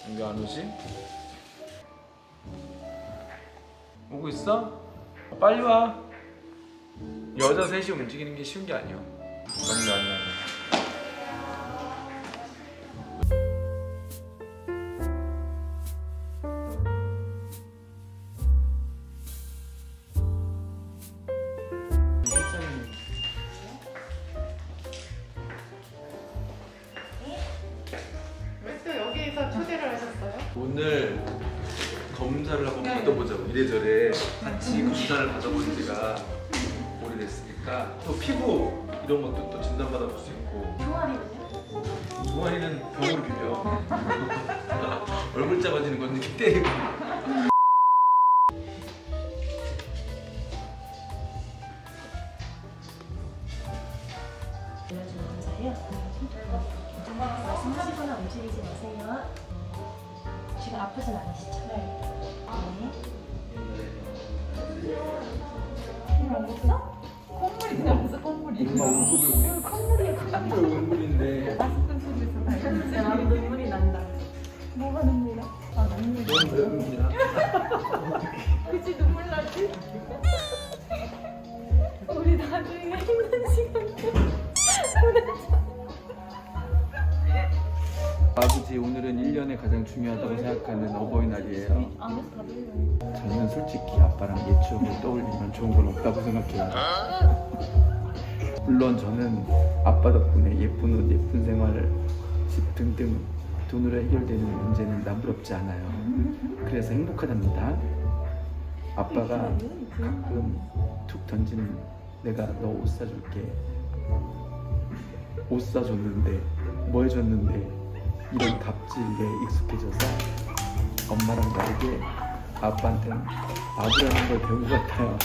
왜 안 오지? 오고 있어? 빨리 와. 여자 셋이 움직이는 게 쉬운 게 아니야. 맞네. 왜 또 여기에서 초대를 하셨어요? 오늘 검사를 한번 받아보자고. 이래저래 같이 검사를 받아본 지가 오래됐으니까 또 피부 이런 것도 또 진단받아볼 수 있고. 종아리는요? 종아리는 병으로 비벼. 얼굴 작아지는 건 이렇게 때리고. 검사예요. 말씀하시거나 움직이지 마세요. 지금 아프진 않으시죠? 네. 안 먹었어? 콧물이 나면서 콧물이. 콧물이야. 얼굴인데. 맛있던 소리에서 다행이지. 나도 눈물이 난다. 뭐가 눈물이 나? 아 눈물이 나. 눈물이나. 그치 눈물 나지? 우리 나중에 힘든 시간 보내자. 아버지, 오늘은 1년에 가장 중요하다고 생각하는 어버이날이에요. 저는 솔직히 아빠랑 옛 추억을 떠올리면 좋은 건 없다고 생각해요. 물론 저는 아빠 덕분에 예쁜 옷, 예쁜 생활, 집 등등 돈으로 해결되는 문제는 나무럽지 않아요. 그래서 행복하답니다. 아빠가 가끔 툭 던지는 내가 너 옷 사줄게, 옷 사줬는데 뭐 해줬는데 이런 갑질에 익숙해져서 엄마랑 다르게 아빠한테는 아부라는 걸 배운 것 같아요.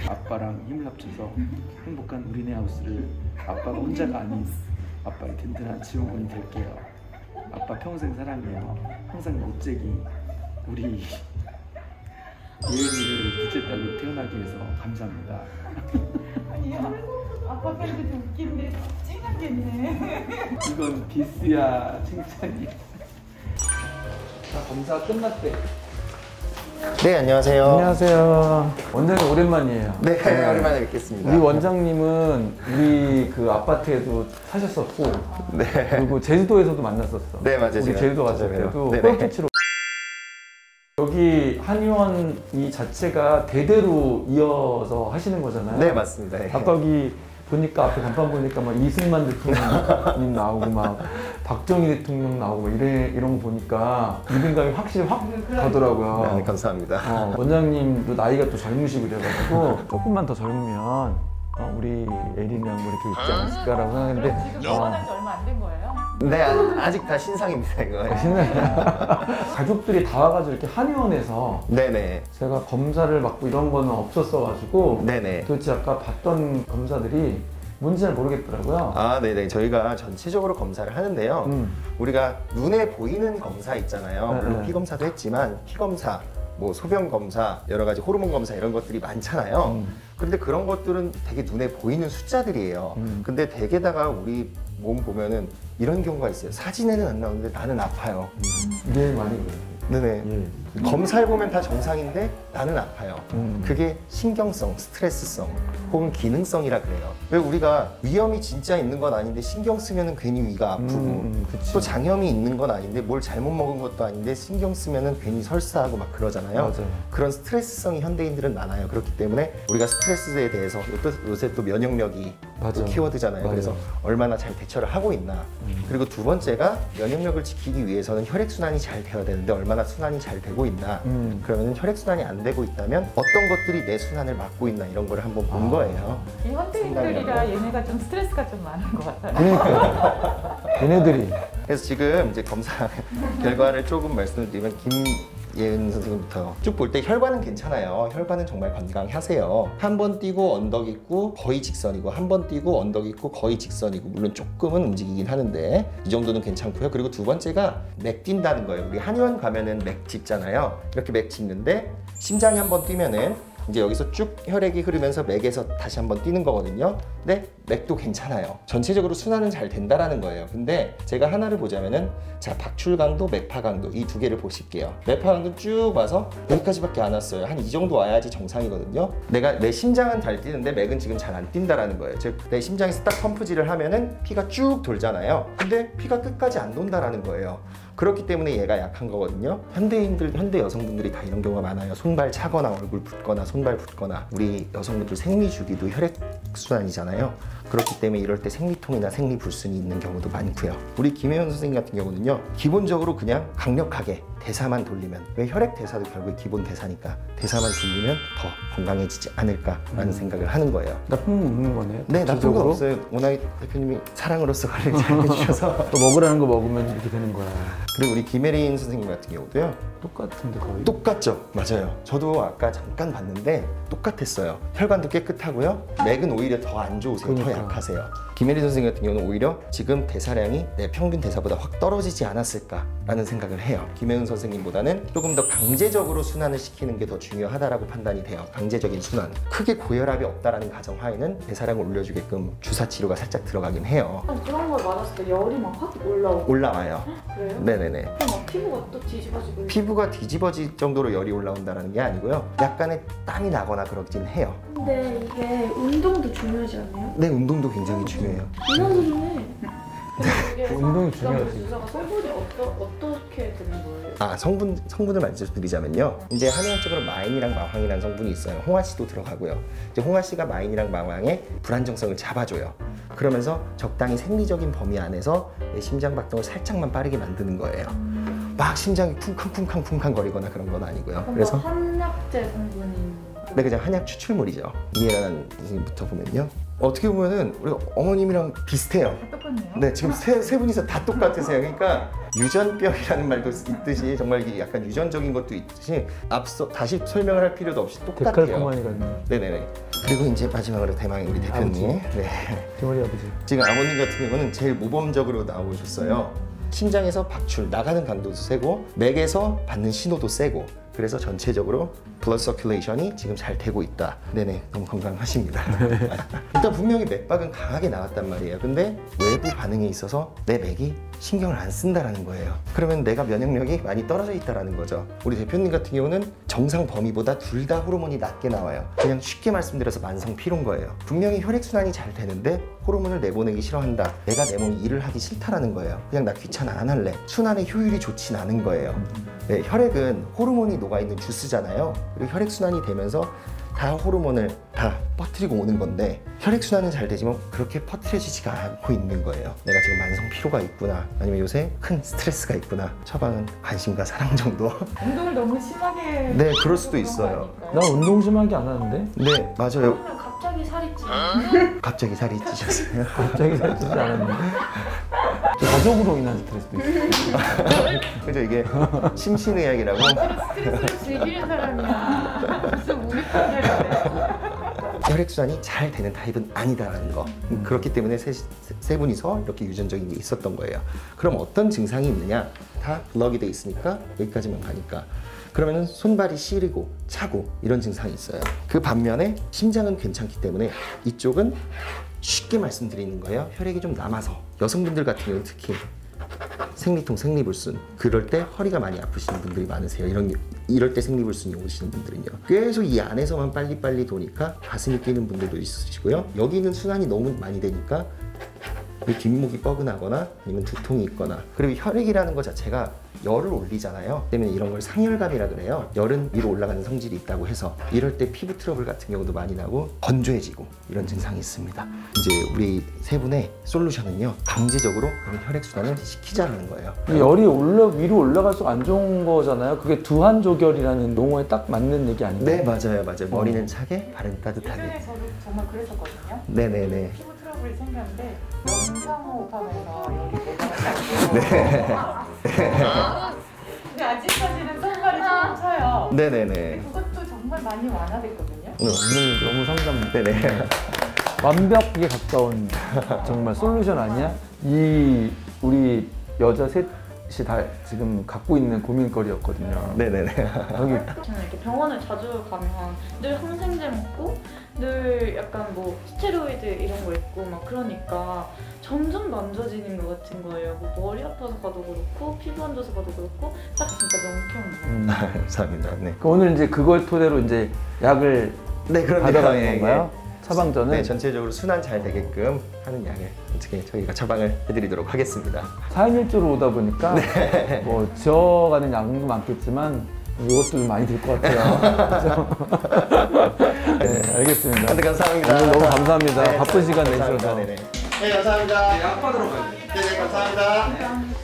아빠랑 힘을 합쳐서 행복한 우리네 하우스를 아빠가 혼자가 아닌 아빠의 든든한 지원군이 될게요. 아빠 평생 사랑해요. 항상 멋쟁이 우리 예은이를 둘째 딸로 태어나게 해서 감사합니다. 아니야. 아빠가 이렇게 좀 웃긴데 찡하겠네. 이건 디스야, 칭찬이야. 자, 검사 끝났대. 네, 안녕하세요. 안녕하세요. 원장님 오랜만이에요. 네, 오랜만에 뵙겠습니다. 우리 원장님은 우리 그 아파트에도 사셨었고, 네. 그리고 제주도에서도 만났었어. 네, 맞아요. 우리 제가 제주도 갔을 맞아요. 때도 네네. 골프치러. 여기 한의원 이 자체가 대대로 이어서 하시는 거잖아요. 네, 맞습니다. 네. 아까 여기 보니까 앞에 간판 보니까 막 이승만 대통령님 나오고 막 박정희 대통령 나오고 막 이런 거 보니까 리듬감이 확실히 확 가더라고요. 네, 감사합니다. 원장님도 나이가 또 젊으시고 그래가지고 조금만 더 젊으면 우리 에린이랑 뭐 이렇게 있지 않았을까라고 생각했는데 지금 결혼한 지 얼마 안 된 거예요? 네, 아직 다 신상입니다, 이거. 가족들이 다 와가지고 이렇게 한의원에서 네네. 제가 검사를 받고 이런 거는 없었어가지고 네네. 도대체 아까 봤던 검사들이 뭔지 잘 모르겠더라고요. 아, 네네. 저희가 전체적으로 검사를 하는데요. 우리가 눈에 보이는 검사 있잖아요. 물론 네. 피검사도 했지만 피검사, 뭐 소변 검사, 여러 가지 호르몬 검사 이런 것들이 많잖아요. 그런데 그런 것들은 되게 눈에 보이는 숫자들이에요. 근데 대개다가 우리 몸 보면은 이런 경우가 있어요. 사진에는 안 나오는데 나는 아파요. 네, 많이 그래요. 네네. 예. 검사해 보면 다 정상인데 나는 아파요. 그게 신경성, 스트레스성 혹은 기능성이라 그래요. 왜 우리가 위염이 진짜 있는 건 아닌데 신경 쓰면은 괜히 위가 아프고 그치. 또 장염이 있는 건 아닌데 뭘 잘못 먹은 것도 아닌데 신경 쓰면은 괜히 설사하고 막 그러잖아요. 맞아요. 그런 스트레스성이 현대인들은 많아요. 그렇기 때문에 우리가 스트레스에 대해서 요새 또 면역력이 또 키워드잖아요. 맞아요. 그래서 얼마나 잘 대처를 하고 있나. 그리고 두 번째가 면역력을 지키기 위해서는 혈액순환이 잘 되어야 되는데 얼마나 순환이 잘 되고 있나. 그러면 혈액순환이 안 되고 있다면 어떤 것들이 내 순환을 막고 있나 이런 거를 한번 본 거예요. 이 현대인들이라 얘네가 좀 스트레스가 좀 많은 것 같아요. 그러니까 얘네들이 그래서 지금 이제 검사 결과를 조금 말씀드리면 김예은 선생님부터 쭉 볼 때 혈관은 괜찮아요. 혈관은 정말 건강하세요. 한 번 뛰고 언덕 있고 거의 직선이고 한 번 뛰고 언덕 있고 거의 직선이고 물론 조금은 움직이긴 하는데 이 정도는 괜찮고요. 그리고 두 번째가 맥 뛴다는 거예요. 우리 한의원 가면은 맥 짚잖아요. 이렇게 맥 짚는데 심장이 한 번 뛰면은 이제 여기서 쭉 혈액이 흐르면서 맥에서 다시 한번 뛰는 거거든요. 근데 맥도 괜찮아요. 전체적으로 순환은 잘 된다라는 거예요. 근데 제가 하나를 보자면은 자, 박출강도 맥파강도 이 두 개를 보실게요. 맥파강도 쭉 와서 여기까지밖에 안 왔어요. 한 이 정도 와야지 정상이거든요. 내 심장은 잘 뛰는데 맥은 지금 잘 안 뛴다라는 거예요. 즉 내 심장에서 딱 펌프질을 하면은 피가 쭉 돌잖아요. 근데 피가 끝까지 안 돈다라는 거예요. 그렇기 때문에 얘가 약한 거거든요. 현대 여성분들이 다 이런 경우가 많아요. 손발 차거나 얼굴 붓거나 손발 붓거나. 우리 여성분들 생리 주기도 혈액순환이잖아요. 그렇기 때문에 이럴 때 생리통이나 생리불순이 있는 경우도 많고요. 우리 김혜연 선생님 같은 경우는요, 기본적으로 그냥 강력하게 대사만 돌리면, 왜 혈액 대사도 결국 기본 대사니까 대사만 돌리면 더 건강해지지 않을까라는 생각을 하는 거예요. 나쁜 거 없는 거네요. 네, 나쁜 거 없어요. 워낙 대표님이 사랑으로서 관리를 잘 해주셔서. 또 먹으라는 거 먹으면 이렇게 되는 거야. 그리고 우리 김혜린 선생님 같은 경우도요. 똑같은데 거의? 똑같죠? 맞아요. 저도 아까 잠깐 봤는데 똑같았어요. 혈관도 깨끗하고요. 맥은 오히려 더 안 좋으세요. 그러니까. 더 약하세요. 김혜린 선생님 같은 경우는 오히려 지금 대사량이 내 평균 대사보다 확 떨어지지 않았을까라는 생각을 해요. 김혜은 선생님보다는 조금 더 강제적으로 순환을 시키는 게 더 중요하다라고 판단이 돼요. 강제적인 순환. 크게 고혈압이 없다라는 가정하에는 대사량을 올려주게끔 주사 치료가 살짝 들어가긴 해요. 그런 걸 맞았을 때 열이 막 확 올라오고 올라와요. 그래요? 네네네. 그럼 막 피부가 또 뒤집어지고 피부가 뒤집어질 정도로 열이 올라온다는 게 아니고요. 약간의 땀이 나거나 그러긴 해요. 근데 이게 운동도 중요하지 않나요? 네, 운동도 굉장히 중요해요. 운동도 운동이 중요하지. 주사가 성분이 어떻게 되는 거예요? 아, 성분을 말씀드리자면요. 이제 한의학적으로 마인이랑 마황이라는 성분이 있어요. 홍화씨도 들어가고요. 이제 홍화씨가 마인이랑 마황의 불안정성을 잡아줘요. 그러면서 적당히 생리적인 범위 안에서 내 심장 박동을 살짝만 빠르게 만드는 거예요. 막 심장이 쿵쾅쿵쾅 거리거나 그런 건 아니고요. 그래서 한약재 성분이 네, 그냥 한약 추출물이죠. 이해란 선생님부터 보면요. 어떻게 보면은 우리 어머님이랑 비슷해요. 똑같네요. 네, 지금 세 분이서 다 똑같으세요. 그러니까 유전병이라는 말도 있듯이 정말 이게 약간 유전적인 것도 있듯이 앞서 다시 설명을 할 필요도 없이 똑같아요. 데칼코마니 같네. 네네네. 그리고 이제 마지막으로 대망의 우리 대표님. 아버지. 네. 대머리 아버지. 지금 아버님 같은 경우는 제일 모범적으로 나오셨어요. 심장에서 박출, 나가는 강도도 세고 맥에서 받는 신호도 세고, 그래서 전체적으로 블러드 서큘레이션이 지금 잘 되고 있다. 네네, 너무 건강하십니다. 일단 분명히 맥박은 강하게 나왔단 말이에요. 근데 외부 반응에 있어서 내 맥이 신경을 안 쓴다라는 거예요. 그러면 내가 면역력이 많이 떨어져 있다라는 거죠. 우리 대표님 같은 경우는 정상 범위보다 둘 다 호르몬이 낮게 나와요. 그냥 쉽게 말씀드려서 만성 피로인 거예요. 분명히 혈액순환이 잘 되는데 호르몬을 내보내기 싫어한다. 내가 내 몸이 일을 하기 싫다라는 거예요. 그냥 나 귀찮아, 안 할래. 순환의 효율이 좋진 않은 거예요. 네, 혈액은 호르몬이 녹아있는 주스잖아요. 그리고 혈액순환이 되면서 다 호르몬을 다 퍼뜨리고 오는 건데, 혈액순환은 잘 되지만 그렇게 퍼뜨려지지가 않고 있는 거예요. 내가 지금 만성 피로가 있구나, 아니면 요새 큰 스트레스가 있구나. 처방은 관심과 사랑 정도. 운동을 너무 심하게 네, 그럴 수도 있어요. 나 운동 심하게 안 하는데? 네, 맞아요. 그러면 갑자기 살이 찌 갑자기 살이 찌셨어요. 갑자기 살찌지 않았는데? 저 가족으로 인한 스트레스도 있어요. 그죠, 이게 심신의학이라고. 스트레스를 즐기는 사람이야. 무슨 우리 편이래. 혈액순환이 잘 되는 타입은 아니다라는 거. 그렇기 때문에 세 분이서 이렇게 유전적인 게 있었던 거예요. 그럼 어떤 증상이 있느냐? 다 블럭이 돼 있으니까 여기까지만 가니까. 그러면은 손발이 시리고 차고 이런 증상이 있어요. 그 반면에 심장은 괜찮기 때문에 이쪽은 쉽게 말씀드리는 거예요. 혈액이 좀 남아서. 여성분들 같은 경우는 특히 생리통, 생리불순, 그럴 때 허리가 많이 아프시는 분들이 많으세요. 이럴 때 생리불순이 오시는 분들은요. 계속 이 안에서만 빨리빨리 도니까 가슴이 뛰는 분들도 있으시고요. 여기는 순환이 너무 많이 되니까 이 뒷목이 뻐근하거나 아니면 두통이 있거나, 그리고 혈액이라는 것 자체가 열을 올리잖아요. 때문에 이런 걸 상열감이라 그래요. 열은 위로 올라가는 성질이 있다고 해서 이럴 때 피부 트러블 같은 경우도 많이 나고 건조해지고 이런 증상이 있습니다. 이제 우리 세 분의 솔루션은요, 강제적으로 혈액순환을 시키자는 거예요. 열이 위로 올라갈수록 안 좋은 거잖아요. 그게 두한조결이라는 용어에 딱 맞는 얘기 아닌가요? 네, 맞아요. 머리는 차게, 발은 따뜻하게. 예전에 저도 정말 그랬었거든요. 네네네. 피부 트러블이 생겼는데 영상호흡하면서 열이 내려가지고. 네. 근데 아직까지는 손발이 조금 차요. 네네네. 그것도 정말 많이 완화됐거든요. 오늘 너무 상담. 네네. 완벽하게 가까운 정말 솔루션 아니야? 이 우리 여자 것이 다 지금 갖고 있는 고민거리였거든요. 네네네. 여기 저는 이렇게 병원을 자주 가면 늘 항생제 먹고 늘 약간 뭐 스테로이드 이런 거 있고 막 그러니까 점점 더 안 좋아지는 것 같은 거예요. 뭐 머리 아파서 가도 그렇고 피부 안 좋아서 가도 그렇고 딱 진짜 명쾌한 감사합니다. 네. 오늘 이제 그걸 토대로 이제 약을 네, 그럼 받아가는 건가요? 처방전은? 네, 전체적으로 순환 잘 되게끔 하는 약을 어떻게 저희가 처방을 해드리도록 하겠습니다. 4인 1조로 오다 보니까 뭐 지어가는 약도 많겠지만 이것도 좀 많이 들 것 같아요. 그렇죠? 네, 알겠습니다. 네, 감사합니다. 오늘 너무 감사합니다. 네, 바쁜 시간 감사합니다. 내주셔서. 네네. 네, 감사합니다. 약 받으러 가요. 네, 감사합니다.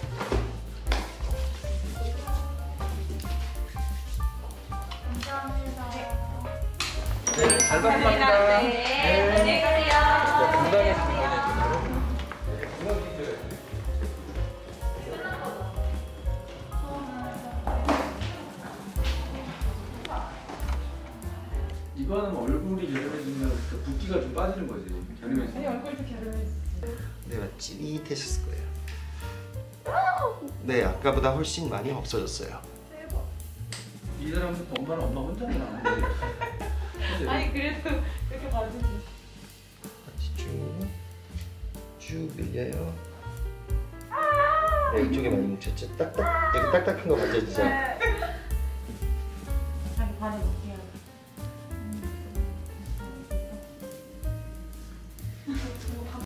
네, 잘 받습니다. 네, 안녕히 가세요. 건강해지세요. 이거는 얼굴이 갸름해지면 그 붓기가 좀 빠지는 거지. 갸름해지면. 얼굴도 갸름해졌어. 네, 찌릿해졌을 거예요. 네, 아까보다 훨씬 많이 없어졌어요. 이 사람은 엄마는 엄마 혼자는 안 아니 그래도 이렇게 봐주지. 쭉 밀려요. 네, 이쪽에 많이 뭉쳤죠? 딱딱, 여기 딱딱한 거 만져주죠?